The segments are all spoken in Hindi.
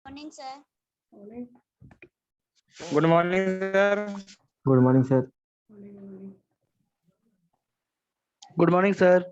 Morning sir. Good morning sir. Good morning sir. Good morning sir.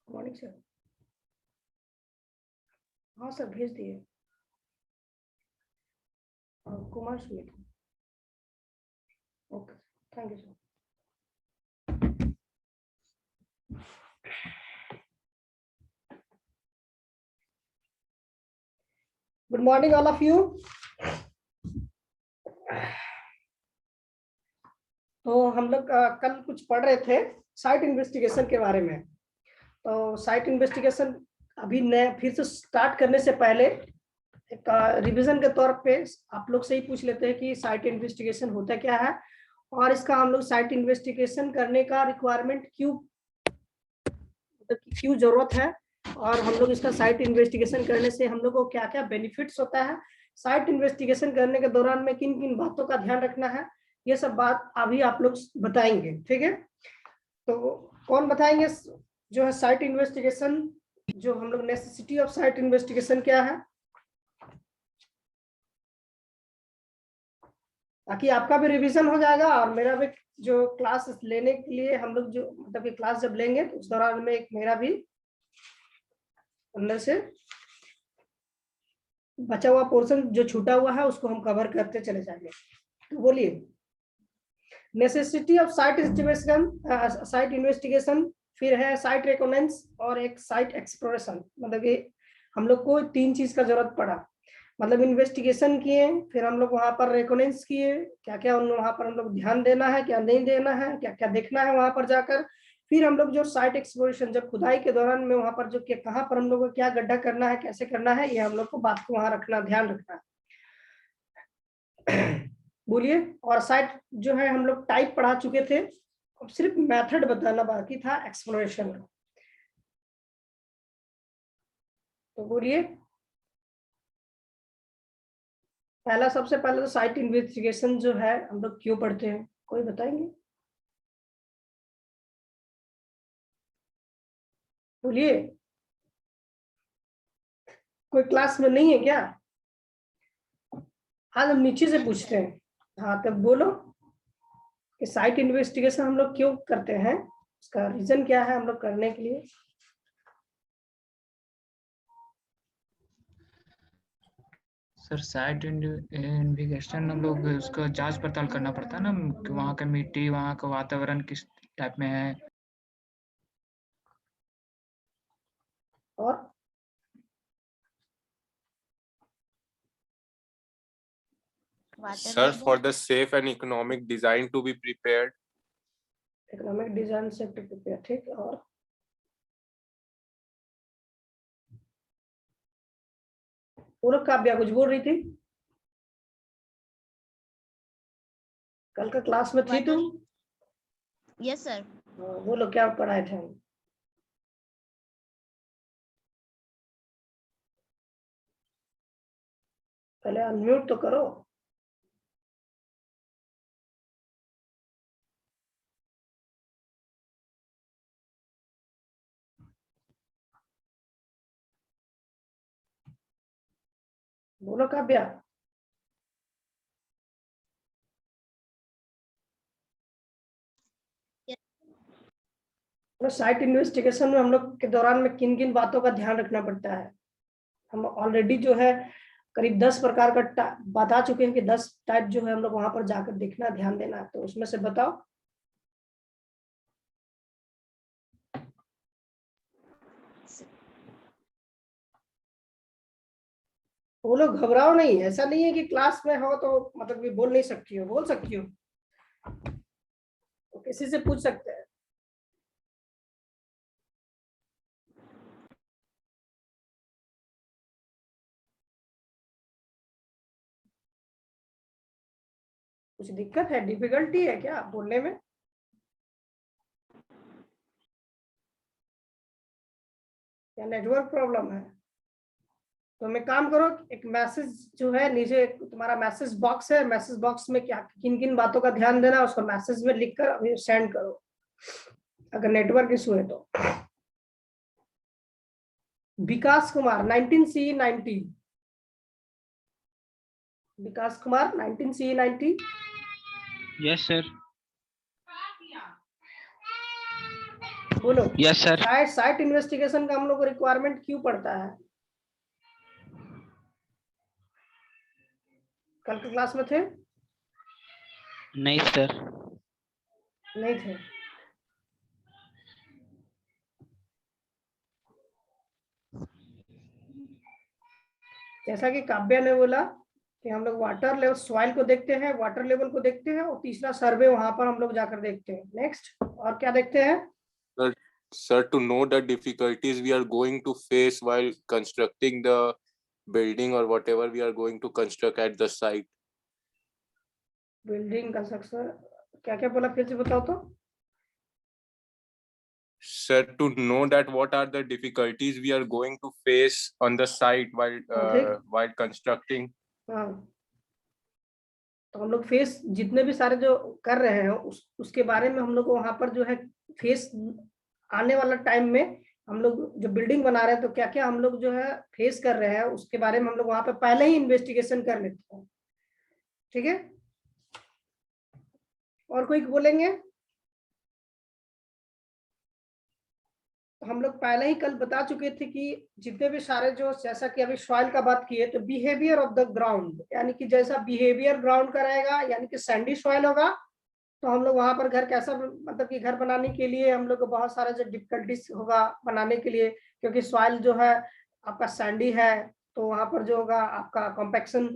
Morning sir. हाँ सर भेज दिए। Kumar Sumit. Okay thank you sir. Good morning all of you. तो हम लोग कल कुछ पढ़ रहे थे साइट इन्वेस्टिगेशन के बारे में। तो साइट इन्वेस्टिगेशन अभी नए फिर से स्टार्ट करने से पहले एक रिवीजन के तौर पे आप लोग से ही पूछ लेते हैं कि साइट इन्वेस्टिगेशन होता क्या है और इसका हम लोग साइट इन्वेस्टिगेशन करने का रिक्वायरमेंट क्यों जरूरत है और हम लोग इसका साइट इन्वेस्टिगेशन करने से हम लोग को क्या क्या बेनिफिट्स होता है, साइट इन्वेस्टिगेशन करने के दौरान में किन किन बातों का ध्यान रखना है, ये सब बात अभी आप लोग बताएंगे। ठीक है, तो कौन बताएंगे जो है साइट इन्वेस्टिगेशन, जो हम लोग नेसेसिटी ऑफ साइट इन्वेस्टिगेशन क्या है, ताकि आपका भी रिवीजन हो जाएगा और मेरा भी जो क्लास लेने के लिए हम लोग जो मतलब कि क्लास जब लेंगे तो उस दौरान में एक मेरा भी अंदर से बचा हुआ पोर्शन जो छूटा हुआ है उसको हम कवर करते चले जाएंगे। तो बोलिए, necessity of site investigation, site investigation, फिर है साइट रिकॉग्निशन और एक साइट एक्सप्लोरेशन। मतलब कि हम लोग को 3 चीज का जरूरत पड़ा, मतलब इन्वेस्टिगेशन किए, फिर हम लोग वहां पर रिकॉग्निशन किए, क्या क्या वहां पर हम लोग ध्यान देना है, क्या नहीं देना है, क्या क्या देखना है वहां पर जाकर, फिर हम लोग जो साइट एक्सप्लोरेशन जब खुदाई के दौरान में वहां पर जो कहाँ पर हम लोग को क्या गड्ढा करना है, कैसे करना है, ये हम लोग को बात को वहां रखना, ध्यान रखना है। बोलिए, और साइट जो है हम लोग टाइप पढ़ा चुके थे, अब सिर्फ मेथड बताना बाकी था एक्सप्लोरेशन का। तो बोलिए, पहला सबसे पहले तो साइट इन्वेस्टिगेशन जो है हम लोग क्यों पढ़ते हैं, कोई बताएंगे? बोलिए। कोई क्लास में नहीं है क्या? आज हम नीचे से पूछते हैं। हाँ, तब बोलो कि साइट इन्वेस्टिगेशन हम लोग क्यों करते हैं, उसका रीजन क्या है हम लोग करने के लिए। सर साइट इन्वेस्टिगेशन हम लोग उसका जांच पड़ताल करना पड़ता है ना कि वहाँ का मिट्टी, वहाँ का वातावरण किस टाइप में है। और Sir, for the safe and economic design to be prepared. Economic design से प्रिपेयर, ठीक। और पूरा काव्या कुछ बोल रही थी, कल का क्लास में थी तुम? Yes sir. बोलो क्या पढ़ाए थे हम? पहले अनम्यूट तो करो। बोलो काव्या। साइट इन्वेस्टिगेशन में हम लोग के दौरान में किन किन बातों का ध्यान रखना पड़ता है? हम ऑलरेडी जो है करीब 10 प्रकार का बता चुके हैं कि 10 टाइप जो है हम लोग वहां पर जाकर देखना, ध्यान देना है। तो उसमें से बताओ। वो लोग घबराओ नहीं, ऐसा नहीं है कि क्लास में हो तो मतलब भी बोल नहीं सकती हो, बोल सकती हो, तो किसी से पूछ सकते हैं। कुछ दिक्कत है, डिफिकल्टी है क्या बोलने में? या नेटवर्क प्रॉब्लम है? तो मैं काम करो, एक मैसेज जो है नीचे तुम्हारा मैसेज बॉक्स है, मैसेज बॉक्स में क्या किन किन बातों का ध्यान देना है उसको मैसेज में लिखकर अभी सेंड करो, अगर नेटवर्क इशू है तो। Vikas Kumar 19C90, Vikas Kumar 19C90। Yes sir. बोलो। Yes sir. साइट इन्वेस्टिगेशन का हम लोग को रिक्वायरमेंट क्यों पड़ता है? कल के क्लास में थे? नहीं सर। नहीं थे। जैसा कि काव्या ने बोला कि हम लोग वाटर लेवल, सॉइल को देखते हैं, वाटर लेवल को देखते हैं, और तीसरा सर्वे वहां पर हम लोग जाकर देखते हैं। नेक्स्ट और क्या देखते हैं? Sir, to know the difficulties we are going to face while constructing the building or whatever we are going to construct at the site. Building construction क्या क्या बोला, फिर से बताओ तो। Sir, to know that what are the difficulties we are going to face on the site while constructing. हाँ, तो हम लोग फेस जितने भी सारे जो कर रहे हैं उसके बारे में हम लोग को वहां पर जो है फेस आने वाला टाइम में हम लोग जो बिल्डिंग बना रहे हैं तो क्या क्या हम लोग जो है फेस कर रहे हैं उसके बारे में हम लोग वहां पर पहले ही इन्वेस्टिगेशन कर लेते हैं। ठीक है, और कोई बोलेंगे? हम लोग पहले ही कल बता चुके थे कि जितने भी सारे जो, जैसा कि अभी सॉइल का बात किए, तो बिहेवियर ऑफ द ग्राउंड, यानी कि जैसा बिहेवियर ग्राउंड का रहेगा, यानी कि सैंडी सॉइल होगा तो हम लोग वहां पर घर कैसा, मतलब कि घर बनाने के लिए हम लोग को बहुत सारा जो डिफिकल्टीज होगा बनाने के लिए, क्योंकि सॉइल जो है आपका सैंडी है, तो वहां पर जो होगा आपका कॉम्पैक्शन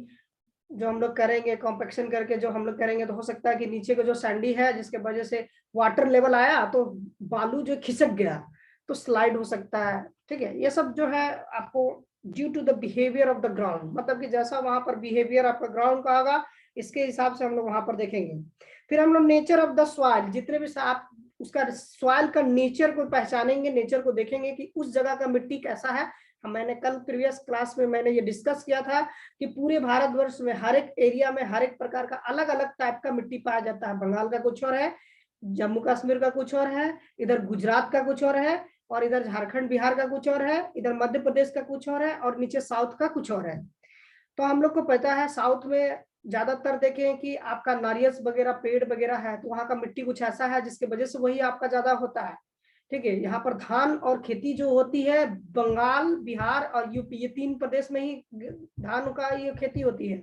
जो हम लोग करेंगे, कॉम्पैक्शन करके जो हम लोग करेंगे, तो हो सकता है कि नीचे का जो सैंडी है जिसके वजह से वाटर लेवल आया तो बालू जो खिसक गया तो स्लाइड हो सकता है। ठीक है, ये सब जो है आपको due to the behaviour of the ground, मतलब कि जैसा वहां पर बिहेवियर आपका ग्राउंड का होगा इसके हिसाब से हम लोग वहां पर देखेंगे। फिर हम लोग नेचर ऑफ द सॉइल, जितने भी आप उसका सॉइल का नेचर को पहचानेंगे, नेचर को देखेंगे कि उस जगह का मिट्टी कैसा है। मैंने कल प्रीवियस क्लास में मैंने ये डिस्कस किया था कि पूरे भारतवर्ष में हर एक एरिया में हर एक प्रकार का अलग अलग टाइप का मिट्टी पाया जाता है। बंगाल का कुछ और है, जम्मू कश्मीर का कुछ और है, इधर गुजरात का कुछ और है, और इधर झारखंड बिहार का कुछ और है, इधर मध्य प्रदेश का कुछ और है, और नीचे साउथ का कुछ और है। तो हम लोग को पता है साउथ में ज्यादातर देखें कि आपका नारियल वगैरह पेड़ वगैरह है, तो वहाँ का मिट्टी कुछ ऐसा है जिसकी वजह से वही आपका ज्यादा होता है। ठीक है, यहाँ पर धान और खेती जो होती है बंगाल, बिहार और यूपी, ये 3 प्रदेश में ही धान का ये खेती होती है।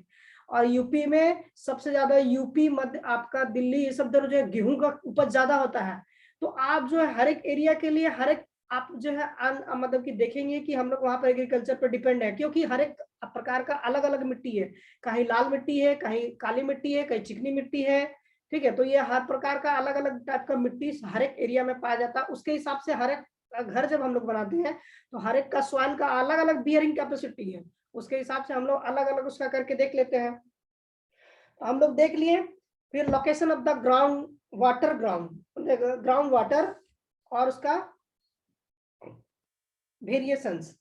और यूपी में सबसे ज्यादा, यूपी मध्य आपका दिल्ली, ये सब जो है गेहूं का उपज ज्यादा होता है। तो आप जो है हर एक एरिया के लिए हर एक आप जो है मतलब कि देखेंगे कि हम लोग वहाँ पर एग्रीकल्चर पर डिपेंड है, क्योंकि हर एक प्रकार का अलग अलग मिट्टी है, कहीं लाल मिट्टी है, कहीं काली मिट्टी है, कहीं चिकनी मिट्टी है। ठीक है, तो ये हर प्रकार का अलग अलग टाइप का मिट्टी हर एक एरिया में पाया जाता है। उसके हिसाब से हर एक घर जब हम लोग बनाते हैं तो हर एक का सॉइल का अलग अलग बियरिंग कैपेसिटी है, उसके हिसाब से हम लोग अलग अलग उसका करके देख लेते हैं। तो हम लोग देख लिए। फिर location of the ground water, ground water और उसका वेरिएशंस।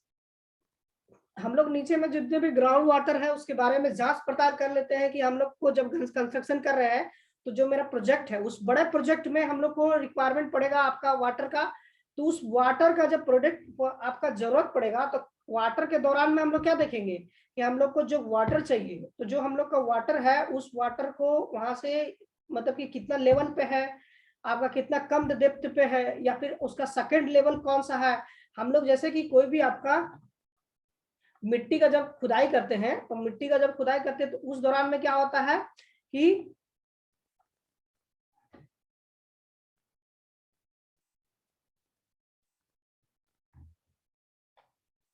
हम लोग नीचे में जितने भी ग्राउंड वाटर है उसके बारे में जांच पड़ताल कर लेते हैं कि हम लोग को जब कंस्ट्रक्शन कर रहे हैं तो जो मेरा प्रोजेक्ट है उस बड़े प्रोजेक्ट में हम लोग को रिक्वायरमेंट पड़ेगा आपका वाटर का। तो उस वाटर का जब प्रोडक्ट आपका जरूरत पड़ेगा तो वाटर के दौरान में हम लोग क्या देखेंगे कि हम लोग को जो वाटर चाहिए, तो जो हम लोग का वाटर है उस वाटर को वहां से मतलब कि कितना लेवल पे है आपका, कितना कम डेप्थ पे है, या फिर उसका सेकंड लेवल कौन सा है। हम लोग जैसे कि कोई भी आपका मिट्टी का जब खुदाई करते हैं तो मिट्टी का जब खुदाई करते हैं तो उस दौरान में क्या होता है कि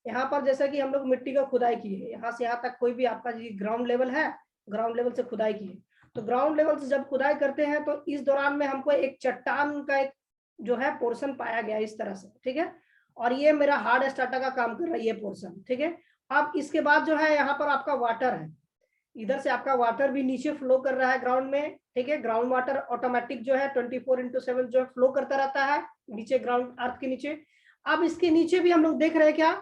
यहाँ पर जैसा कि हम लोग मिट्टी का खुदाई किए, यहाँ से यहाँ तक कोई भी आपका ग्राउंड लेवल है, ग्राउंड लेवल से खुदाई किए, तो ग्राउंड लेवल से जब खुदाई करते हैं तो इस दौरान में हमको एक चट्टान का एक जो है पोर्शन पाया गया इस तरह से। ठीक है, और ये मेरा हार्ड स्टार्टर का काम कर रहा है ये पोर्शन। ठीक है, अब इसके बाद जो है यहाँ पर आपका वाटर है, इधर से आपका वाटर भी नीचे फ्लो कर रहा है ग्राउंड में। ठीक है, ग्राउंड वाटर ऑटोमेटिक जो है 24/7 जो है फ्लो करता रहता है नीचे ग्राउंड अर्थ के नीचे। अब इसके नीचे भी हम लोग देख रहे हैं क्या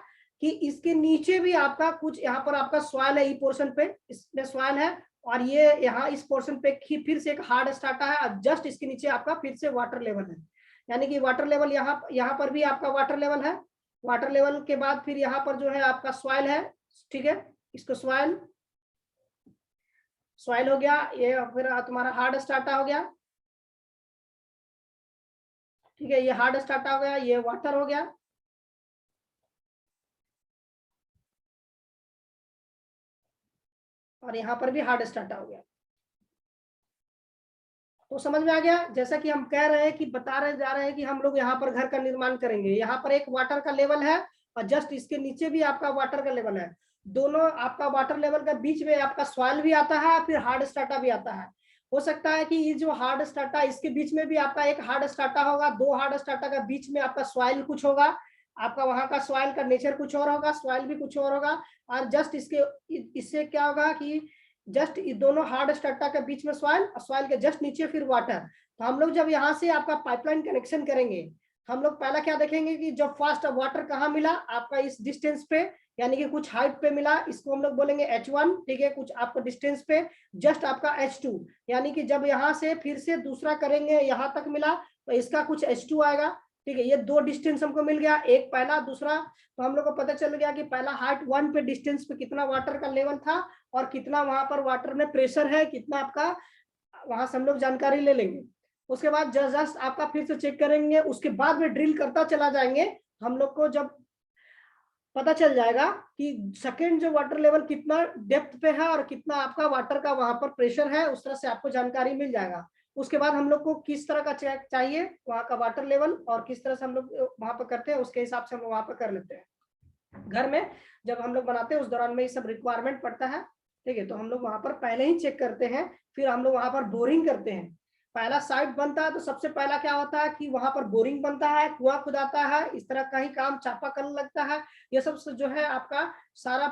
कि इसके नीचे भी आपका कुछ यहाँ पर आपका सॉइल है, ई पोर्शन पे इसमें सॉइल है, और ये यहाँ इस पोर्शन पे फिर से एक हार्ड स्टार्टा है, और जस्ट इसके नीचे आपका फिर से वाटर लेवल है। यानी कि वाटर लेवल यहाँ पर भी आपका वाटर लेवल है। वाटर लेवल के बाद फिर यहाँ पर जो है आपका सॉइल है। ठीक है, इसको सॉइल हो गया, ये फिर तुम्हारा हार्ड स्टार्टा हो गया। ठीक है, ये हार्ड स्टार्टा हो गया, ये वाटर हो गया, और यहाँ पर भी हार्ड स्टार्टा हो गया। तो समझ में आ गया, जैसा कि हम कह रहे हैं कि बता रहे जा रहे हैं कि हम लोग यहाँ पर घर का निर्माण करेंगे, यहाँ पर एक वाटर का लेवल है और जस्ट इसके नीचे भी आपका वाटर का लेवल है। दोनों आपका वाटर लेवल के बीच में आपका सॉइल भी आता है, फिर हार्ड स्टार्टा भी आता है। हो सकता है कि ये जो हार्ड स्टार्टा इसके बीच में भी आपका एक हार्ड स्टार्टा होगा, 2 हार्ड स्टार्टा का बीच में आपका सॉइल कुछ होगा, आपका वहां का सॉइल का नेचर कुछ और होगा, सॉइल भी कुछ और होगा, और जस्ट इससे क्या होगा कि जस्ट इस दोनों हार्ड स्टार्टा के बीच में सॉइल और सॉइल के जस्ट नीचे फिर वाटर। तो हम लोग जब यहाँ से आपका पाइपलाइन कनेक्शन करेंगे, हम लोग पहला क्या देखेंगे कि जब फर्स्ट वाटर कहाँ मिला आपका इस डिस्टेंस पे, यानी कि कुछ हाइट पे मिला, इसको हम लोग बोलेंगे H1। ठीक है, कुछ आपका डिस्टेंस पे जस्ट आपका H2, यानी कि जब यहाँ से फिर से दूसरा करेंगे यहाँ तक मिला तो इसका कुछ H2 आएगा। ठीक है, ये 2 डिस्टेंस हमको मिल गया, एक पहला दूसरा। तो हम लोग को पता चल गया कि पहला हाइट 1 पे डिस्टेंस पे कितना वाटर का लेवल था और कितना वहां पर वाटर में प्रेशर है, कितना आपका वहां से हम लोग जानकारी ले लेंगे। उसके बाद जस्ट आपका फिर से चेक करेंगे, उसके बाद में ड्रिल करता चला जाएंगे। हम लोग को जब पता चल जाएगा कि सेकंड जो वाटर लेवल कितना डेप्थ पे है और कितना आपका वाटर का वहां पर प्रेशर है, उस तरह से आपको जानकारी मिल जाएगा। उसके बाद हम लोग को किस तरह का चाहिए वहां का वाटर लेवल और किस तरह से हम लोग वहां पर करते हैं, उसके हिसाब से हम लोग वहां पर कर लेते हैं। घर में जब हम लोग बनाते हैं उस दौरान में ये सब रिक्वायरमेंट पड़ता है। ठीक है, तो हम लोग वहां पर पहले ही चेक करते हैं, फिर हम लोग वहां पर बोरिंग करते हैं। पहला साइट बनता है तो सबसे पहला क्या होता है कि वहां पर बोरिंग बनता है, कुआं खुदाता है, इस तरह का ही काम चापाकल लगता है। ये सब जो है आपका सारा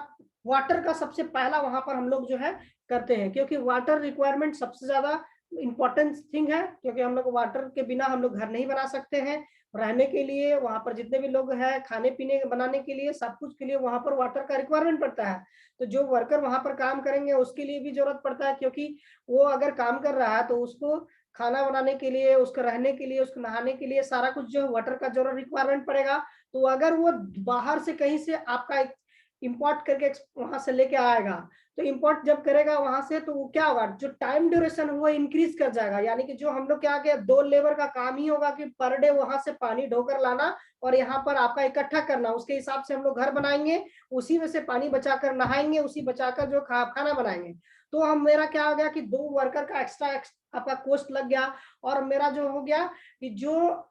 वाटर का सबसे पहला वहां पर हम लोग जो है करते हैं, क्योंकि वाटर रिक्वायरमेंट सबसे ज्यादा इंपॉर्टेंट थिंग है, क्योंकि हम लोग वाटर के बिना हम लोग घर नहीं बना सकते हैं। रहने के लिए वहां पर जितने भी लोग हैं, खाने पीने बनाने के लिए, सब कुछ के लिए वहां पर वाटर का रिक्वायरमेंट पड़ता है। तो जो वर्कर वहां पर काम करेंगे उसके लिए भी जरूरत पड़ता है, क्योंकि वो अगर काम कर रहा है तो उसको खाना बनाने के लिए, उसको रहने के लिए, उसको नहाने के लिए, सारा कुछ जो वाटर का जरूर रिक्वायरमेंट पड़ेगा। तो अगर वो बाहर से कहीं से आपका इंपोर्ट करके वहां से लेके आएगा, तो इंपोर्ट जब करेगा वहां से, तो वो क्या होगा, जो टाइम ड्यूरेशन हुआ इंक्रीज कर जाएगा। यानी कि जो हम लोग क्या किया, 2 लेबर का काम ही होगा कि पर डे वहां से पानी ढोकर लाना और यहाँ पर आपका इकट्ठा करना। उसके हिसाब से हम लोग घर बनाएंगे, उसी में से पानी बचाकर नहाएंगे, उसी बचाकर जो खाना बनाएंगे। तो हम मेरा क्या हो गया कि 2 वर्कर का एक्स्ट्रा आपका कॉस्ट लग गया। और मेरा जो हो गया कि जो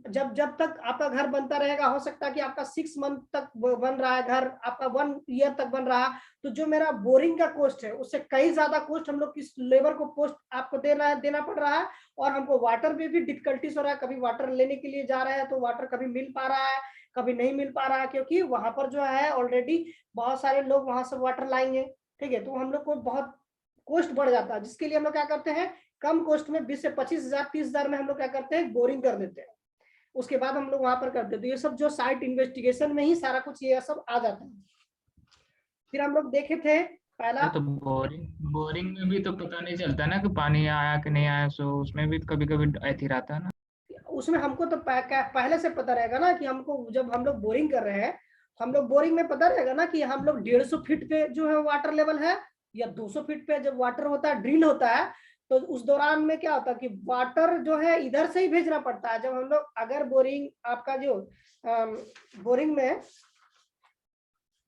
जब तक आपका घर बनता रहेगा, हो सकता है कि आपका 6 मंथ तक बन रहा है घर, आपका 1 ईयर तक बन रहा है, तो जो मेरा बोरिंग का कॉस्ट है उससे कहीं ज्यादा कॉस्ट हम लोग किस लेबर को कॉस्ट आपको देना पड़ रहा है। और हमको वाटर में भी डिफिकल्टीज हो रहा है, कभी वाटर लेने के लिए जा रहे हैं तो वाटर कभी मिल पा रहा है, कभी नहीं मिल पा रहा है, क्योंकि वहां पर जो है ऑलरेडी बहुत सारे लोग वहां से वाटर लाएंगे। ठीक है, तो हम लोग को बहुत कॉस्ट बढ़ जाता है, जिसके लिए हम लोग क्या करते हैं, कम कॉस्ट में 20 से 25,000 30,000 में हम लोग क्या करते हैं, बोरिंग कर देते हैं। उसके बाद हम लोग वहां पर करते हैं। तो ये सब जो साइट इन्वेस्टिगेशन में ही सारा कुछ ये सब आ जाता है। फिर हम लोग देखे थे पहला, तो बोरिंग में भी तो पता नहीं चलता ना कि पानी आया कि नहीं आया, सो उसमें भी कभी कभी ऐसी रहता है ना। उसमें हमको तो पहले से पता रहेगा ना कि हमको, जब हम लोग बोरिंग कर रहे हैं, हम लोग बोरिंग में पता रहेगा ना कि हम लोग 150 फीट पे जो है वाटर लेवल है, या 200 फीट पे जब वाटर होता है, ड्रिल होता है, तो उस दौरान में क्या होता है कि वाटर जो है इधर से ही भेजना पड़ता है। जब हम लोग अगर बोरिंग आपका जो बोरिंग में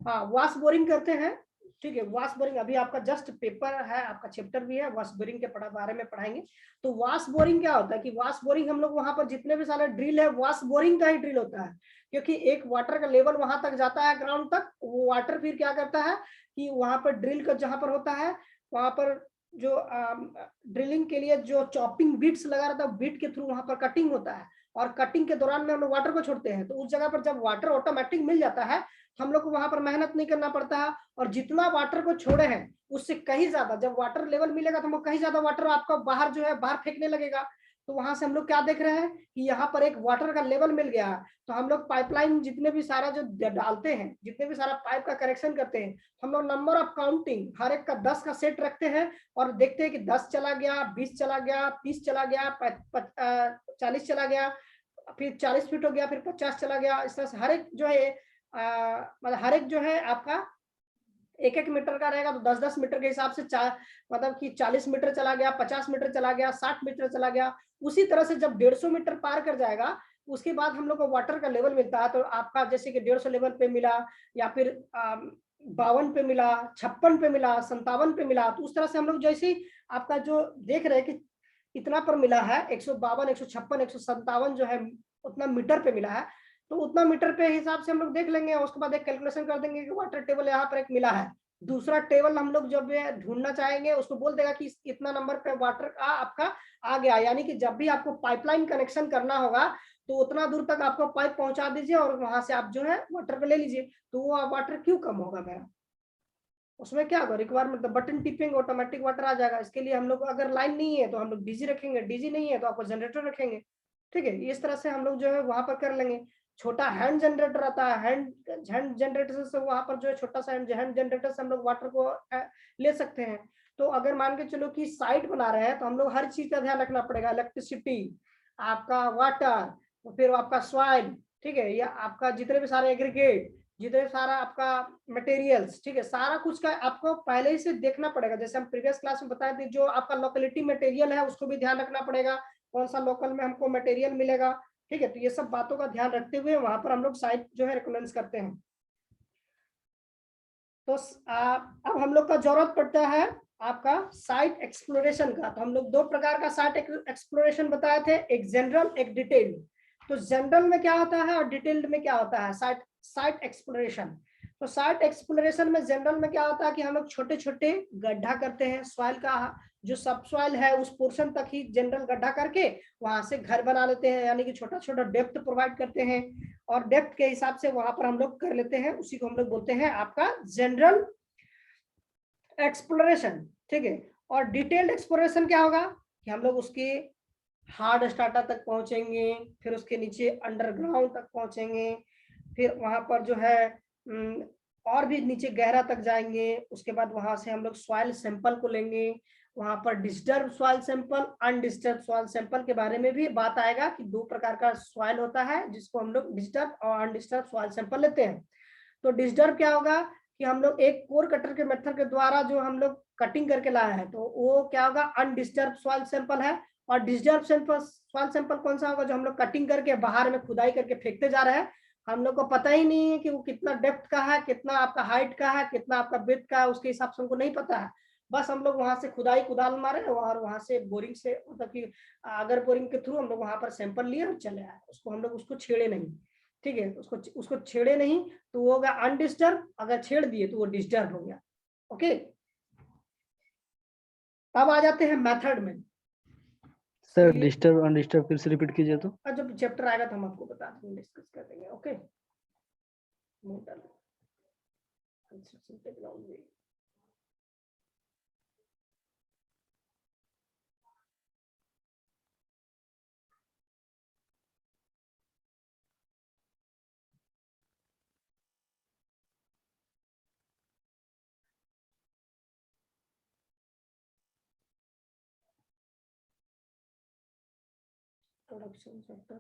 वाश बोरिंग करते हैं, ठीक है, वाश बोरिंग अभी आपका जस्ट पेपर है, आपका चैप्टर भी है वाश बोरिंग के बारे में पढ़ाएंगे। तो वाश बोरिंग क्या होता है कि वाश बोरिंग हम लोग वहां पर जितने भी सारे ड्रिल है, वाश बोरिंग का ही ड्रिल होता है, क्योंकि एक वाटर का लेवल वहां तक जाता है ग्राउंड तक। वो वाटर फिर क्या करता है कि वहां पर ड्रिल का जहां पर होता है, वहां पर जो ड्रिलिंग के लिए जो चॉपिंग बीट्स लगा रहता है, बीट के थ्रू वहां पर कटिंग होता है, और कटिंग के दौरान में हम लोग वाटर को छोड़ते हैं। तो उस जगह पर जब वाटर ऑटोमेटिक मिल जाता है, हम लोग को वहां पर मेहनत नहीं करना पड़ता है। और जितना वाटर को छोड़े हैं उससे कहीं ज्यादा, जब वाटर लेवल मिलेगा तो हमको कहीं ज्यादा वाटर आपका बाहर जो है बाहर फेंकने लगेगा। तो वहां से हम लोग क्या देख रहे हैं कि यहाँ पर एक वाटर का लेवल मिल गया है, तो हम लोग पाइपलाइन जितने भी सारा जो डालते हैं, जितने भी सारा पाइप का करेक्शन करते हैं, हम लोग नंबर ऑफ काउंटिंग हर एक का 10 का सेट रखते हैं, और देखते हैं कि 10 चला गया, 20 चला गया, 30 चला गया, 40 चला गया, फिर 40 फीट हो गया, फिर 50 चला गया। इस तरह से हर एक जो है मतलब हर एक जो है आपका 1-1 मीटर का रहेगा, तो 10-10 मीटर के हिसाब से मतलब कि 40 मीटर चला गया, 50 मीटर चला गया, 60 मीटर चला गया। उसी तरह से जब 150 मीटर पार कर जाएगा, उसके बाद हम लोग को वाटर का लेवल मिलता है। तो आपका जैसे कि 150 लेवल पे मिला, या फिर 52 पे मिला, 56 पे मिला, 57 पे मिला, तो उस तरह से हम लोग जैसे आपका जो देख रहे हैं कि इतना पर मिला है, 152, 156, 157 जो है उतना मीटर पे मिला है, तो उतना मीटर पे हिसाब से हम लोग देख लेंगे। और उसके बाद एक कैलकुलेशन कर देंगे कि वाटर टेबल यहाँ पर एक मिला है। दूसरा टेबल हम लोग जब ढूंढना चाहेंगे, उसको बोल देगा कि इतना नंबर पे वाटर का आपका आ गया। यानी कि जब भी आपको पाइपलाइन कनेक्शन करना होगा, तो उतना दूर तक आपको पाइप पहुंचा दीजिए और वहां से आप जो है वाटर को ले लीजिए। तो वो वाटर क्यों कम होगा मेरा, उसमें क्या होगा, requirement button tipping automatic water आ जाएगा। इसके लिए हम लोग अगर लाइन नहीं है तो हम लोग डीजी रखेंगे, डीजी नहीं है तो आपको जनरेटर रखेंगे। ठीक है, इस तरह से हम लोग जो है वहां पर कर लेंगे। छोटा हैंड जनरेटर आता है, हैंड जनरेटर से वहां पर जो है छोटा सा हैंड जनरेटर से हम लोग वाटर को ले सकते हैं। तो अगर मान के चलो कि साइट बना रहे हैं, तो हम लोग हर चीज का ध्यान रखना पड़ेगा, इलेक्ट्रिसिटी, आपका वाटर, फिर आपका सॉइल, ठीक है, या आपका जितने भी सारे एग्रीगेट, जितने सारा आपका मटेरियल्स, ठीक है, सारा कुछ का आपको पहले ही से देखना पड़ेगा। जैसे हम प्रीवियस क्लास में बताए थे, जो आपका लोकेलिटी मटेरियल है उसको भी ध्यान रखना पड़ेगा, कौन सा लोकल में हमको मटेरियल मिलेगा। ठीक है, तो ये सब बातों का ध्यान रखते हुए वहां पर हम लोग साइट जो है रिकमेंड करते हैं। तो अब हम लोग का जरूरत पड़ता है आपका साइट एक्सप्लोरेशन का। तो हम लोग 2 प्रकार का साइट एक्सप्लोरेशन बताए थे, एक जनरल, एक डिटेल्ड। तो जनरल में क्या होता है और डिटेल्ड में क्या होता है, साइट एक्सप्लोरेशन। तो साइट एक्सप्लोरेशन में जनरल में क्या होता है कि हम लोग छोटे छोटे गड्ढा करते हैं, सॉइल का जो सब सॉइल है उस पोर्शन तक ही जनरल गड्ढा करके वहां से घर बना लेते हैं, यानी कि छोटा छोटा डेप्थ प्रोवाइड करते हैं, और डेप्थ के हिसाब से वहां पर हम लोग कर लेते हैं। उसी को हम लोग बोलते हैं आपका जनरल एक्सप्लोरेशन। ठीक है, और डिटेल्ड एक्सप्लोरेशन क्या होगा कि हम लोग उसके हार्ड स्टार्टर तक पहुंचेंगे, फिर उसके नीचे अंडरग्राउंड तक पहुंचेंगे, फिर वहां पर जो है और भी नीचे गहरा तक जाएंगे। उसके बाद वहां से हम लोग सॉइल सैंपल को लेंगे, वहां पर disturb soil sample, undisturb soil sample के बारे में भी बात आएगा कि दो प्रकार का सॉइल होता है जिसको हम लोग डिस्टर्ब और अनडिस्टर्ब सॉइल सैंपल लेते हैं। तो डिस्टर्ब क्या होगा कि हम लोग एक कोर कटर के मेथड के द्वारा जो हम लोग कटिंग करके लाए हैं, तो वो क्या होगा, अनडिस्टर्ब सॉइल सैंपल है। और डिस्टर्ब सैंपल सॉइल सैंपल कौन सा होगा, जो हम लोग कटिंग करके बाहर में खुदाई करके फेंकते जा रहे हैं, हम लोग को पता ही नहीं है कि वो कितना डेप्थ का है, कितना आपका हाइट का है, कितना आपका ब्रेथ का है, उसके हिसाब से हमको नहीं पता है। बस हम लोग वहां से खुदाई कुदाल मारे और वहां से बोरिंग से, मतलब कि अगर बोरिंग के थ्रू हम लोग वहां पर सैंपल लिए और चले आए, उसको हम लोग उसको छेड़े नहीं। ठीक है, उसको छेड़े नहीं तो वो होगा अनडिस्टर्ब, अगर छेड़ दिए तो वो डिस्टर्ब हो गया। ओके, अब आ जाते हैं मेथड में। सर डिस्टर्ब अनडिस्टर्ब फिर से रिपीट कीजिए तो। जब चैप्टर आएगा तो हम आपको बता देंगे, डिस्कस कर देंगे। Okay, construction technology. Production sector,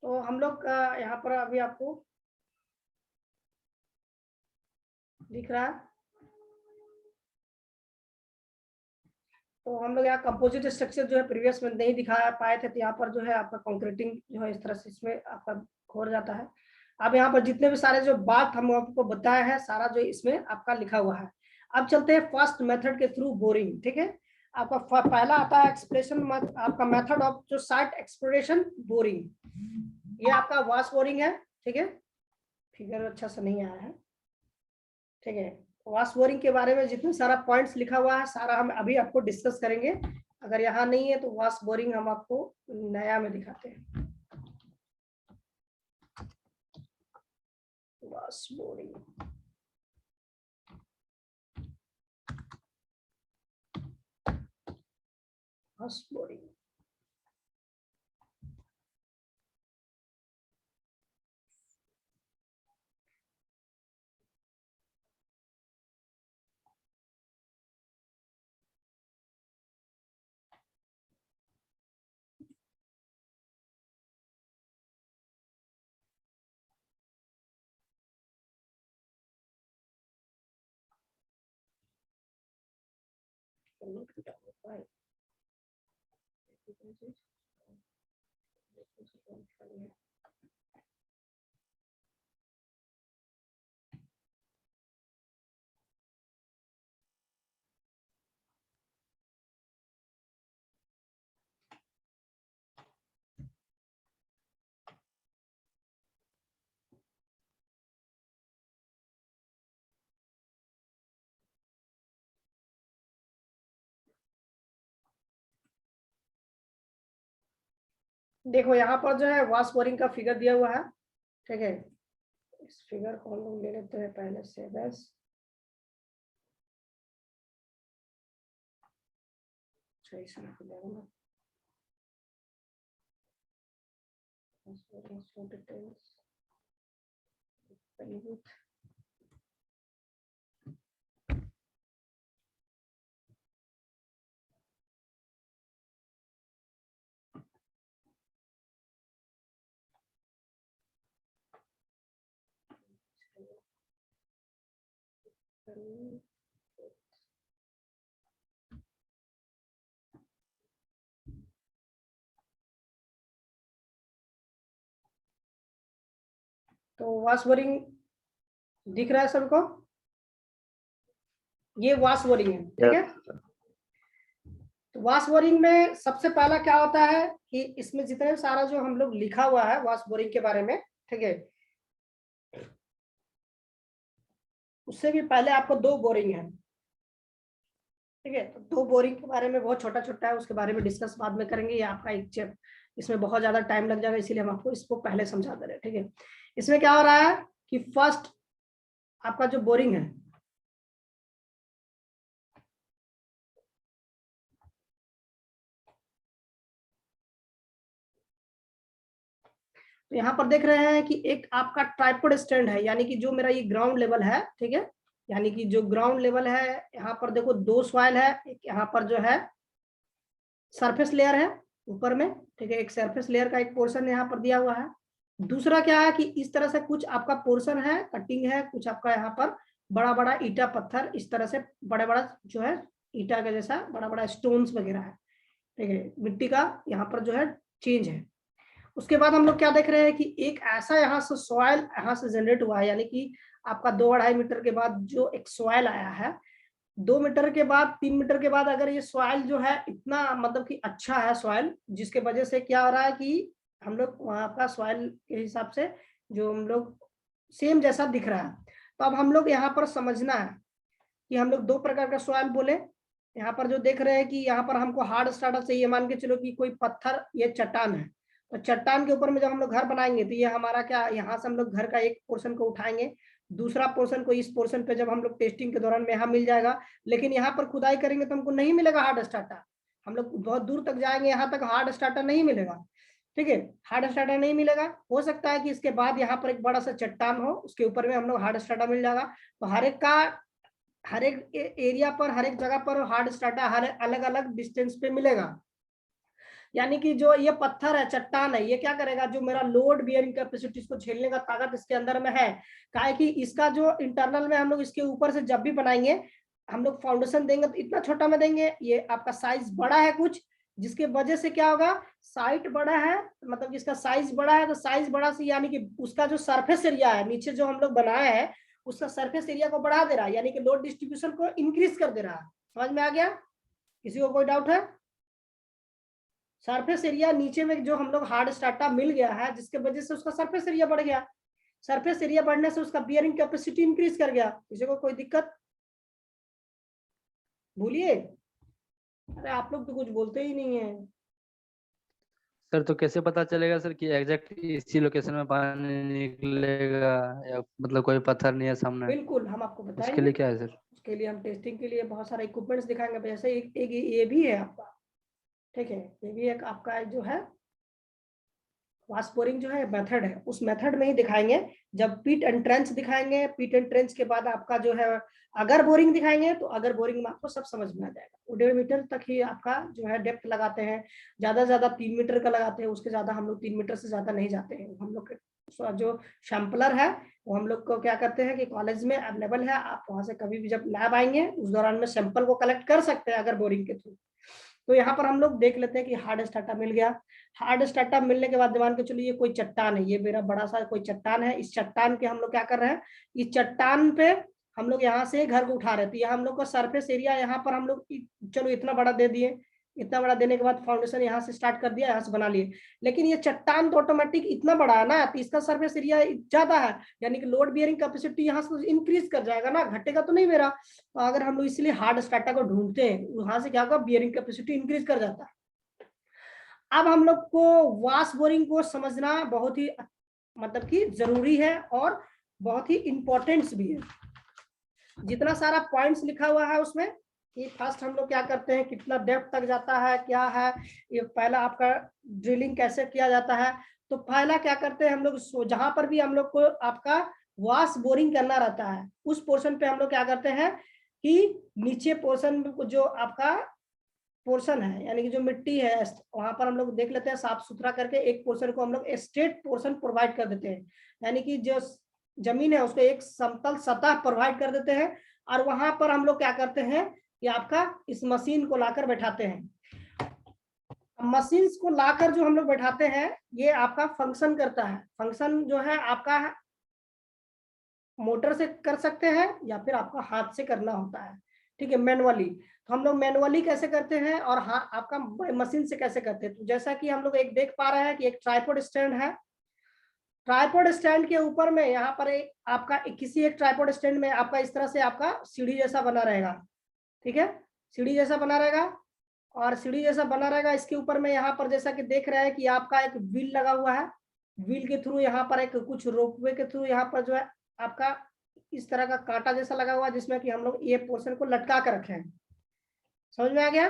तो हम लोग यहाँ पर अभी आपको दिख रहा है, तो हम लोग यहाँ कंपोजिट स्ट्रक्चर जो है प्रीवियस में नहीं दिखा पाए थे, तो यहाँ पर जो है आपका कंक्रीटिंग जो है इस तरह से इसमें आपका खोल जाता है। अब यहाँ पर जितने भी सारे जो बात हम आपको बताया है, सारा जो इसमें आपका लिखा हुआ है। अब चलते हैं फर्स्ट मेथड के थ्रू, बोरिंग। ठीक है, आपका पहला आता है एक्सप्रेशन, आपका मेथड ऑफ जो साइट एक्सप्लोरेशन, बोरिंग। ये आपका वाश बोरिंग है। ठीक है, फिगर अच्छा से नहीं आया है। ठीक है, वाश बोरिंग के बारे में जितने सारा पॉइंट्स लिखा हुआ है, सारा हम अभी आपको डिस्कस करेंगे। अगर यहाँ नहीं है तो वाश बोरिंग हम आपको नया में दिखाते हैं। Wash boring, wash boring. देखो यहाँ पर जो है वाश बोरिंग का फिगर दिया हुआ है। ठीक है, इस फिगर को हम लोग ले लेते हैं पहले से। बस तो वाश बोरिंग दिख रहा है सबको? ये वाश बोरिंग है, ठीक है। तो वाश बोरिंग में सबसे पहला क्या होता है कि इसमें जितने सारा जो हम लोग लिखा हुआ है वाश बोरिंग के बारे में, ठीक है, उससे भी पहले आपको दो बोरिंग है, ठीक है। तो दो बोरिंग के बारे में बहुत छोटा छोटा है, उसके बारे में डिस्कस बाद में करेंगे। ये आपका एक चैप्टर, इसमें बहुत ज्यादा टाइम लग जाएगा, इसीलिए हम आपको इसको पहले समझा दे रहे हैं, ठीक है। इसमें क्या हो रहा है कि फर्स्ट आपका जो बोरिंग है, तो यहाँ पर देख रहे हैं कि एक आपका ट्राइपॉड स्टैंड है, यानी कि जो मेरा ये ग्राउंड लेवल है, ठीक है, यानी कि जो ग्राउंड लेवल है, यहाँ पर देखो दो सॉइल है, एक यहाँ पर जो है सरफेस लेयर है ऊपर में, ठीक है, एक सरफेस लेयर का एक पोर्शन यहाँ पर दिया हुआ है। दूसरा क्या है कि इस तरह से कुछ आपका पोर्शन है, कटिंग है, कुछ आपका यहाँ पर बड़ा बड़ा ईटा पत्थर, इस तरह से बड़ा बड़ा जो है ईटा का जैसा बड़ा बड़ा स्टोन्स वगैरह है, ठीक है, मिट्टी का यहाँ पर जो है चेंज है। उसके बाद हम लोग क्या देख रहे हैं कि एक ऐसा यहाँ से सॉइल यहाँ से जनरेट हुआ है, यानी कि आपका 2-2.5 मीटर के बाद जो एक सॉइल आया है, 2 मीटर के बाद 3 मीटर के बाद अगर ये सॉइल जो है इतना मतलब कि अच्छा है सॉइल, जिसके वजह से क्या हो रहा है कि हम लोग वहाँ का सॉइल के हिसाब से जो हम लोग सेम जैसा दिख रहा है। तो अब हम लोग यहाँ पर समझना है कि हम लोग दो प्रकार का सॉइल बोले। यहाँ पर जो देख रहे हैं कि यहाँ पर हमको हार्ड स्टार्टर चाहिए, मान के चलो कि कोई पत्थर, ये चट्टान है, तो चट्टान के ऊपर में जब हम लोग घर बनाएंगे तो ये हमारा क्या, यहाँ से हम लोग घर का एक पोर्शन को उठाएंगे, दूसरा पोर्शन को इस पोर्शन पे जब हम लोग टेस्टिंग के दौरान में यहाँ मिल जाएगा, लेकिन यहाँ पर खुदाई करेंगे तो हमको नहीं मिलेगा हार्ड स्टार्टर, हम लोग बहुत दूर तक जाएंगे, यहाँ तक हार्ड स्टार्टर नहीं मिलेगा, ठीक है, हार्ड स्टार्टर नहीं मिलेगा। हो सकता है कि इसके बाद यहाँ पर एक बड़ा सा चट्टान हो, उसके ऊपर में हम लोग हार्ड स्टार्टर मिल जाएगा। तो हर एक एरिया पर, हर एक जगह पर हार्ड स्टार्टर हर अलग अलग डिस्टेंस पे मिलेगा। यानी कि जो ये पत्थर है, चट्टान है, ये क्या करेगा, जो मेरा लोड बियरिंग कैपेसिटी को झेलने का ताकत इसके अंदर में है, काहे कि इसका जो इंटरनल में हम लोग इसके ऊपर से जब भी बनाएंगे, हम लोग फाउंडेशन देंगे तो इतना छोटा में देंगे, ये आपका साइज बड़ा है कुछ, जिसके वजह से क्या होगा, साइट बड़ा है, मतलब इसका साइज बड़ा है, तो साइज बड़ा से यानी कि उसका जो सरफेस एरिया है नीचे जो हम लोग बनाया है, उसका सरफेस एरिया को बढ़ा दे रहा है, यानी कि लोड डिस्ट्रीब्यूशन को इंक्रीज कर दे रहा है। समझ में आ गया? किसी को कोई डाउट है? सरफेस एरिया नीचे में जो हम लोग हार्ड स्टार्टर मिल गया है, जिसके वजह से उसका सरफेस एरिया बढ़ गया, सरफेस एरिया बढ़ने से उसका बियरिंग कैपेसिटी इंक्रीज कर गया। किसी को कोई दिक्कत? बोलिए, अरे आप लोग तो कुछ बोलते ही नहीं है सर। तो कैसे पता चलेगा सर कि एग्जैक्ट इसी लोकेशन में पानी निकलेगा, या मतलब कोई पत्थर नहीं है सामने? बिल्कुल हम आपको उसके बताएंगे, लिए क्या है सर? उसके लिए हम टेस्टिंग के लिए बहुत सारे इक्विपमेंट्स दिखाएंगे। जैसे एक ये भी है आपका, ठीक है, ये भी एक आपका जो है वाश बोरिंग जो है मेथड है, उस मेथड में ही दिखाएंगे। जब पीट एंड ट्रेंच दिखाएंगे, पीट एंड ट्रेंच के बाद आपका जो है अगर बोरिंग दिखाएंगे, तो अगर बोरिंग में आपको सब समझ में आ जाएगा। वो 1.5 मीटर तक ही आपका जो है डेप्थ लगाते हैं, ज्यादा से ज्यादा 3 मीटर का लगाते हैं, उसके ज्यादा हम लोग 3 मीटर से ज्यादा नहीं जाते हैं। हम लोग जो सैंपलर है वो हम लोग को क्या करते हैं कि कॉलेज में अवेलेबल है, आप वहां से कभी भी जब लैब आएंगे उस दौरान में सैंपल को कलेक्ट कर सकते हैं अगर बोरिंग के थ्रू। तो यहाँ पर हम लोग देख लेते हैं कि हार्ड स्टार्टर मिल गया। हार्ड स्टार्टर मिलने के बाद मान के चलिए ये कोई चट्टान है, ये मेरा बड़ा सा कोई चट्टान है, इस चट्टान के हम लोग क्या कर रहे हैं, इस चट्टान पे हम लोग यहाँ से घर को उठा रहे थे। यहाँ हम लोग का सरफेस एरिया यहाँ पर हम लोग चलो इतना बड़ा दे दिए, इतना बड़ा देने के बाद फाउंडेशन यहाँ से स्टार्ट कर दिया, यहाँ से बना लिए, लेकिन ये चट्टान तो ऑटोमेटिक इतना बड़ा है ना, तो इसका सरफेस एरिया ज्यादा है, यानी कि लोड बियरिंग कैपेसिटी यहाँ से इंक्रीज कर जाएगा ना, घटेगा तो नहीं मेरा। तो अगर हम लोग इसलिए हार्ड स्टार्टर को ढूंढते हैं, वहां से क्या होगा, बियरिंग कैपेसिटी इंक्रीज कर जाता है। अब हम लोग को वाश बोरिंग को समझना बहुत ही मतलब कि जरूरी है और बहुत ही इंपॉर्टेंट भी है। जितना सारा पॉइंट्स लिखा हुआ है उसमें कि फर्स्ट हम लोग क्या करते हैं, कितना डेप्थ तक जाता है, क्या है ये, पहला आपका ड्रिलिंग कैसे किया जाता है। तो पहला क्या करते हैं हम लोग, जहां पर भी हम लोग को आपका वाश बोरिंग करना रहता है, उस पोर्शन पे हम लोग क्या करते हैं कि नीचे पोर्शन जो आपका पोर्शन है, यानी कि जो मिट्टी है, वहां पर हम लोग देख लेते हैं साफ सुथरा करके, एक पोर्शन को हम लोग स्ट्रेट पोर्शन प्रोवाइड कर देते हैं, यानी कि जो जमीन है उसको एक समतल सतह प्रोवाइड कर देते हैं, और वहां पर हम लोग क्या करते हैं कि आपका इस मशीन को लाकर बैठाते हैं। मशीन को लाकर जो हम लोग बैठाते हैं, ये आपका फंक्शन करता है। फंक्शन जो है आपका मोटर से कर सकते हैं या फिर आपका हाथ से करना होता है। ठीक है, मैनुअली। तो हम लोग मैनुअली कैसे करते हैं और हाँ आपका मशीन से कैसे करते हैं। तो जैसा कि हम लोग एक देख पा रहे हैं कि एक ट्राइपॉड स्टैंड है। ट्राइपॉड स्टैंड के ऊपर में यहाँ पर आपका किसी एक ट्राइपॉड स्टैंड में आपका इस तरह से आपका सीढ़ी जैसा बना रहेगा, ठीक है, सीढ़ी जैसा बना रहेगा। और सीढ़ी जैसा बना रहेगा, इसके ऊपर में यहाँ पर जैसा कि देख रहे हैं कि आपका एक व्हील लगा हुआ है। व्हील के थ्रू यहाँ पर एक कुछ रोपवे के थ्रू यहाँ पर जो है आपका इस तरह का कांटा जैसा लगा हुआ है, जिसमें कि हम लोग ये पोर्शन को लटका कर रखे हैं। समझ में आ गया।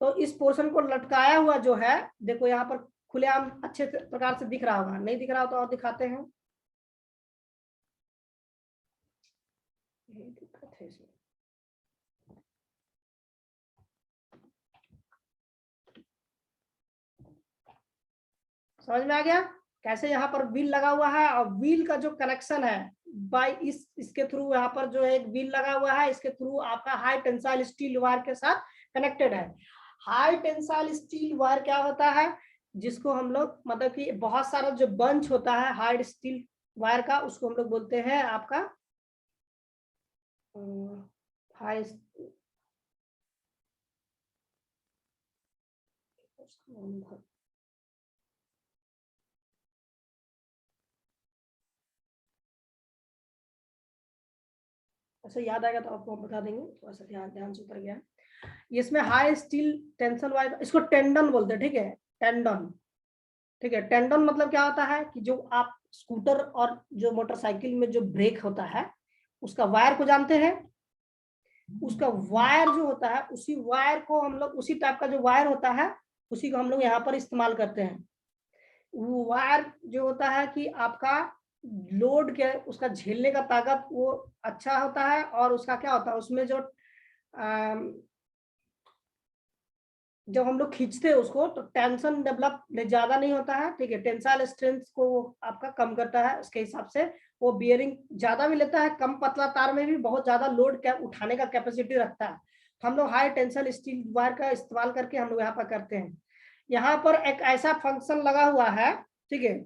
तो इस पोर्शन को लटकाया हुआ जो है, देखो यहाँ पर खुलेआम अच्छे प्रकार से दिख रहा होगा, नहीं दिख रहा हो तो और दिखाते हैं। ये दिक्कत है इसमें। समझ में आ गया कैसे यहाँ पर व्हील लगा हुआ है, और व्हील का जो कनेक्शन है बाय इसके थ्रू यहाँ पर जो एक व्हील लगा हुआ है, इसके थ्रू आपका हाई टेंसाइल स्टील वायर के साथ कनेक्टेड है। हाई टेंसाइल स्टील वायर क्या होता है, जिसको हम लोग मतलब कि बहुत सारा जो बंच होता है हार्ड स्टील वायर का, उसको हम लोग बोलते हैं आपका हाई ऐसा याद आएगा तो आपको हम बता देंगे, थोड़ा सा ध्यान से उतर गया। इसमें हाई स्टील टेंशन वायर, इसको टेंडन बोलते हैं, ठीक है, टेंडन, ठीक है। टेंडन मतलब क्या होता है कि जो आप स्कूटर और जो मोटरसाइकिल में जो ब्रेक होता है उसका वायर को जानते हैं, उसका वायर जो होता है उसी वायर को हम लोग, उसी टाइप का जो वायर होता है उसी को हम लोग यहाँ पर इस्तेमाल करते हैं। वो वायर जो होता है कि आपका लोड के उसका झेलने का ताकत वो अच्छा होता है, और उसका क्या होता है उसमें जो जब हम लोग खींचते हैं उसको तो टेंशन डेवलप ज्यादा नहीं होता है, ठीक है। टेंसाइल स्ट्रेंथ को वो आपका कम करता है, उसके हिसाब से वो बियरिंग ज्यादा भी लेता है, कम पतला तार में भी बहुत ज्यादा लोड उठाने का कैपेसिटी रखता है। तो हम लोग हाई टेंसाइल स्टील वायर का इस्तेमाल करके हम लोग यहाँ पर करते हैं। यहाँ पर एक ऐसा फंक्शन लगा हुआ है, ठीक है,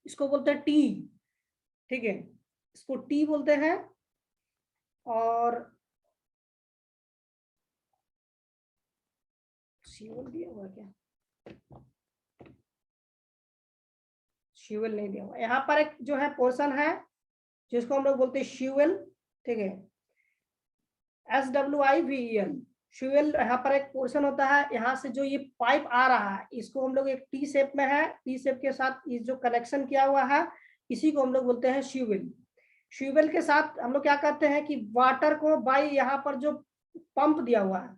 इसको बोलते हैं टी, ठीक है, इसको टी बोलते हैं। और शिवल दिया हुआ क्या, शिवल नहीं दिया हुआ। यहाँ पर एक जो है पोर्शन है जिसको हम लोग बोलते हैं शिवल, ठीक है, SWIVEL, शिवल। यहाँ पर एक पोर्शन होता है, यहाँ से जो ये पाइप आ रहा है इसको हम लोग एक टी शेप में है, टी शेप के साथ ये जो कनेक्शन किया हुआ है इसी को हम लोग बोलते हैं शिवल। शिवल के साथ हम लोग क्या करते हैं कि वाटर को बाई यहाँ पर जो पंप दिया हुआ है,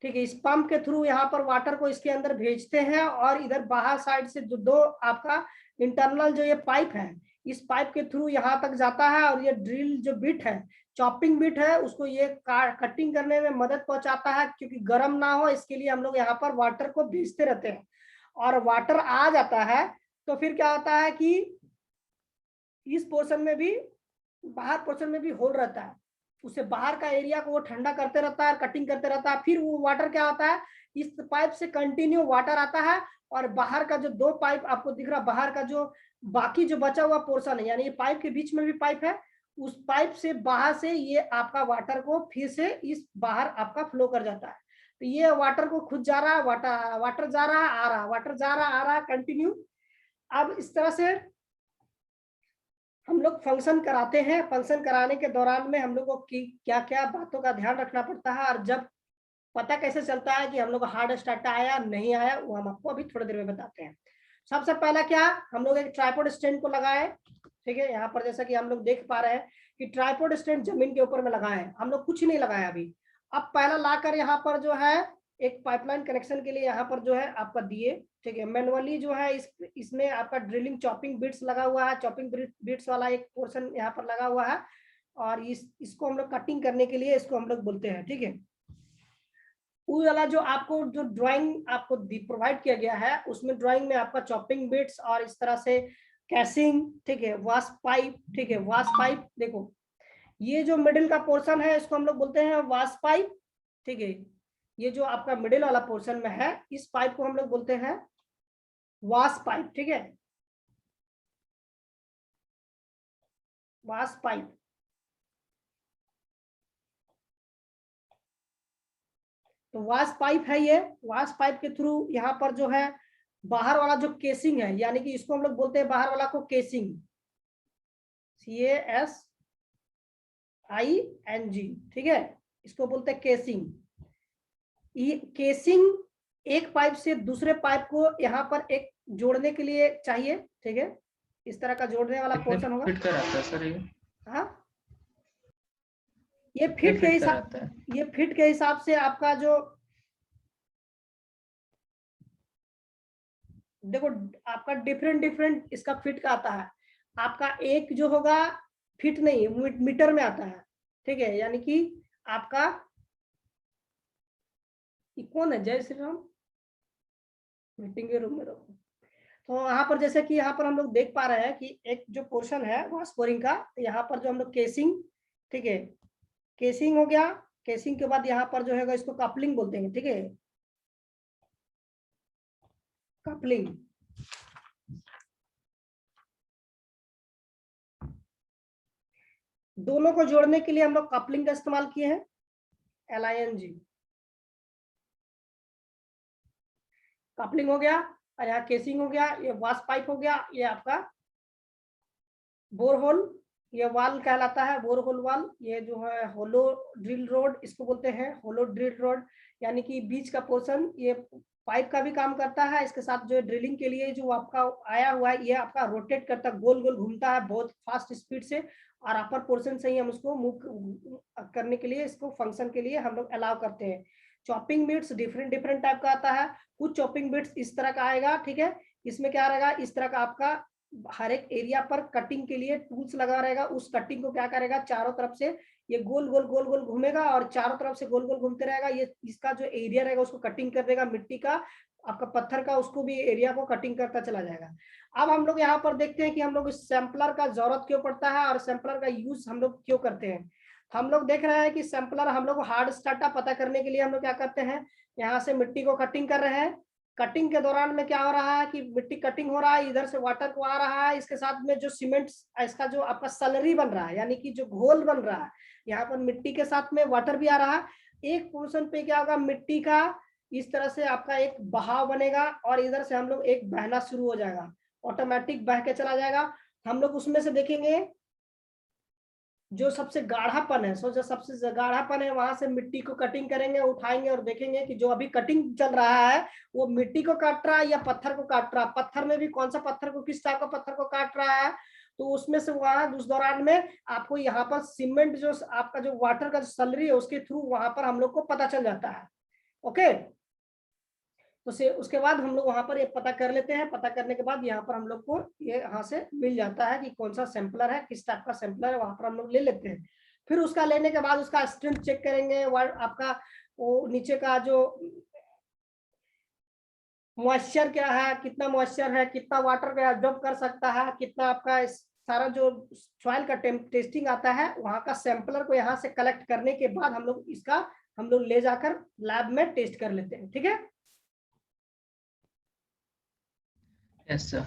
ठीक है, इस पंप के थ्रू यहाँ पर वाटर को इसके अंदर भेजते हैं, और इधर बाहर साइड से जो दो आपका इंटरनल जो ये पाइप है इस पाइप के थ्रू यहाँ तक जाता है, और ये ड्रिल जो बिट है, चॉपिंग बिट है, उसको ये कटिंग करने में मदद पहुंचाता है, क्योंकि गर्म ना हो इसके लिए हम लोग यहाँ पर वाटर को भेजते रहते हैं। और वाटर आ जाता है तो फिर क्या होता है कि इस पोर्शन में भी, बाहर पोर्शन में भी होल रहता है, उसे बाहर का एरिया को वो ठंडा करते रहता है, कटिंग करते रहता है। फिर वो वाटर क्या होता है, इस पाइप से कंटिन्यू वाटर आता है, और बाहर का जो दो पाइप आपको दिख रहा है, बाहर का जो बाकी जो बचा हुआ पोर्शन है, यानी ये पाइप के बीच में भी पाइप है, उस पाइप से बाहर से ये आपका वाटर को फिर से इस बाहर आपका फ्लो कर जाता है। तो ये वाटर को खुद जा रहा है, वाटर जा रहा है, आ रहा, वाटर जा रहा, आ रहा, कंटिन्यू। अब इस तरह से हम लोग फंक्शन कराते हैं। फंक्शन कराने के दौरान में हम लोग को क्या क्या बातों का ध्यान रखना पड़ता है, और जब पता कैसे चलता है कि हम लोग हार्ड स्टार्ट आया नहीं आया, वो हम आपको अभी थोड़ी देर में बताते हैं। सबसे पहला क्या, हम लोग एक ट्राइपॉड स्टैंड को लगाए, ठीक है। यहाँ पर जैसा कि हम लोग देख पा रहे हैं कि ट्राइपॉड स्टैंड जमीन के ऊपर में लगाए हैं, हम लोग कुछ नहीं लगाया अभी। अब पहला लाकर यहाँ पर जो है एक पाइपलाइन कनेक्शन के लिए यहाँ पर जो है आपका दिए, ठीक है। मैनुअली जो है इसमें आपका ड्रिलिंग चॉपिंग बिट्स लगा हुआ है, चॉपिंग बिट्स वाला एक पोर्शन यहाँ पर लगा हुआ है, और इसको हम लोग कटिंग करने के लिए इसको हम लोग बोलते हैं, ठीक है। वो वाला जो आपको जो ड्राइंग आपको प्रोवाइड किया गया है उसमें ड्राइंग में आपका चॉपिंग बिट्स और इस तरह से कैसिंग, ठीक है, वाश पाइप, ठीक है, वाश पाइप। देखो ये जो मिडिल का पोर्शन है इसको हम लोग बोलते हैं वाश पाइप, ठीक है। ये जो आपका मिडिल वाला पोर्शन में है इस पाइप को हम लोग बोलते हैं वाश पाइप, ठीक है, वाश पाइप। तो वाश पाइप है, ये वाश पाइप के थ्रू यहाँ पर जो है बाहर वाला जो केसिंग है, यानी कि इसको हम लोग बोलते हैं बाहर वाला को केसिंग, CASING, ठीक है, इसको बोलते हैं केसिंग। ये केसिंग एक पाइप से दूसरे पाइप को यहाँ पर एक जोड़ने के लिए चाहिए, ठीक है, इस तरह का जोड़ने वाला कितने पोर्शन होगा। फिट का रहता है सर ये? हाँ, ये कितने फिट के फिट का हिसाब, रहता है? ये फिट के हिसाब से आपका जो, देखो आपका डिफरेंट डिफरेंट इसका फिट का आता है। आपका एक जो होगा फिट नहीं, मीटर में आता है, ठीक है, यानी कि आपका, ये कौन है, जय श्री राम, मीटिंग के रूम में रखो। तो यहाँ पर जैसे कि यहाँ पर हम लोग देख पा रहे हैं कि एक जो पोर्शन है वाश बोरिंग का, यहाँ पर जो हम लोग केसिंग, ठीक है, केसिंग हो गया, केसिंग के बाद यहाँ पर जो है इसको कपलिंग बोलते हैं, ठीक है, कपलिंग। दोनों को जोड़ने के लिए हम लोग कपलिंग का इस्तेमाल किए हैं, LING, कपलिंग हो गया। और यहाँ केसिंग हो गया, ये वाश पाइप हो गया, ये आपका बोरहोल, ये वाल कहलाता है, बोरहोल वाल। ये जो है होलो ड्रिल रोड, इसको बोलते हैं होलो ड्रिल रोड, यानी कि बीच का पोर्शन ये पाइप का भी काम करता है, इसके साथ जो ड्रिलिंग के लिए जो आपका आया हुआ है ये आपका रोटेट करता, गोल गोल घूमता है बहुत फास्ट स्पीड से, और अपर पोर्शन से ही हम उसको मूव करने के लिए, इसको फंक्शन के लिए हम लोग अलाउ करते हैं। Chopping bits different different type का आता है, कुछ चॉपिंग बिट्स इस तरह का आएगा, ठीक है, इसमें क्या रहेगा, इस तरह का आपका हर एक एरिया पर कटिंग के लिए टूल्स लगा रहेगा, उस कटिंग को क्या करेगा, चारों तरफ से ये गोल गोल गोल गोल घूमेगा और चारों तरफ से गोल गोल घूमते रहेगा, ये इसका जो एरिया रहेगा उसको कटिंग कर देगा, मिट्टी का, आपका पत्थर का, उसको भी एरिया को कटिंग करता चला जाएगा। अब हम लोग यहाँ पर देखते हैं कि हम लोग इस सैंपलर का जरूरत क्यों पड़ता है और सैंपलर का यूज हम लोग क्यों करते हैं। हम लोग देख रहे हैं कि सैंपलर हम लोग हार्ड स्टार्टा पता करने के लिए हम लोग क्या करते हैं, यहाँ से मिट्टी को कटिंग कर रहे हैं, कटिंग के दौरान में क्या हो रहा है कि मिट्टी कटिंग हो रहा है, इधर से वाटर को आ रहा है, इसके साथ में जो सीमेंट, इसका जो आपका सलरी बन रहा है, यानी कि जो घोल बन रहा है, यहाँ पर मिट्टी के साथ में वाटर भी आ रहा है। एक पोर्शन पे क्या होगा, मिट्टी का इस तरह से आपका एक बहाव बनेगा और इधर से हम लोग एक बहना शुरू हो जाएगा, ऑटोमेटिक बह के चला जाएगा। हम लोग उसमें से देखेंगे जो सबसे गाढ़ापन है, जो सबसे गाढ़ापन है वहां से मिट्टी को कटिंग करेंगे, उठाएंगे और देखेंगे कि जो अभी कटिंग चल रहा है वो मिट्टी को काट रहा है या पत्थर को काट रहा है, पत्थर में भी कौन सा पत्थर को, किस टाइप का पत्थर को काट रहा है। तो उसमें से वहां उस दौरान में आपको यहाँ पर सीमेंट जो आपका जो वाटर का सलरी है उसके थ्रू वहां पर हम लोग को पता चल जाता है। ओके, तो उसके बाद हम लोग वहां पर ये पता कर लेते हैं, पता करने के बाद यहाँ पर हम लोग को ये यहाँ से मिल जाता है कि कौन सा सैंपलर है, किस टाइप का सैंपलर है, वहां पर हम लोग ले लेते हैं। फिर उसका लेने के बाद उसका स्ट्रेंथ चेक करेंगे, आपका वो नीचे का जो मॉइस्चर क्या है, कितना मॉइस्चर है, कितना वाटर का एब्जॉर्ब कर सकता है, कितना आपका सारा जो सॉइल का टेस्टिंग आता है, वहां का सैंपलर को यहाँ से कलेक्ट करने के बाद हम लोग इसका हम लोग ले जाकर लैब में टेस्ट कर लेते हैं। ठीक है, यस सर।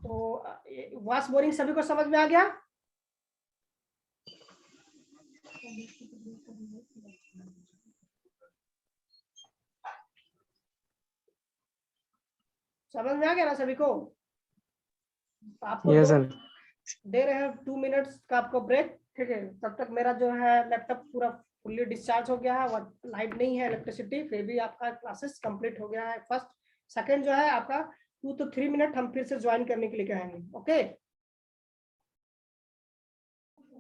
तो वाश बोरिंग सभी को समझ में आ गया? समझ में आ गया ना सभी को? आपको दे रहे हैं 2 मिनट्स का आपको ब्रेक, ठीक है। तब तक मेरा जो है लैपटॉप पूरा फुल्ली डिस्चार्ज हो गया है, लाइट नहीं है, इलेक्ट्रिसिटी, फिर भी आपका क्लासेस कंप्लीट हो गया है। फर्स्ट सेकंड जो है आपका 2 to 3 मिनट हम फिर से ज्वाइन करने के लिए कहेंगे। ओके,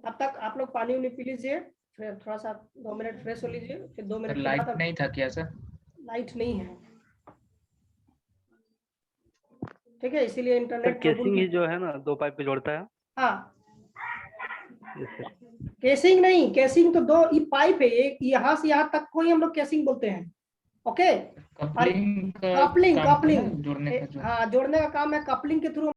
तब तक आप लोग पानी उनी पी लीजिए, फिर थोड़ा सा 2 मिनट फ्रेश हो लीजिए, फिर 2 मिनट लाइट नहीं था क्या सर? लाइट नहीं है, ठीक है, इसीलिए इंटरनेट केसिंग ही जो है ना 2 पाइप पे जोड़ता है। हाँ, केसिंग नहीं, केसिंग तो 2 पाइप है, एक यहाँ से यहाँ तक को ही हम लोग केसिंग बोलते हैं। ओके, कपलिंग कपलिंग जोड़ने का, हाँ, जोड़ने का काम है, कपलिंग के थ्रू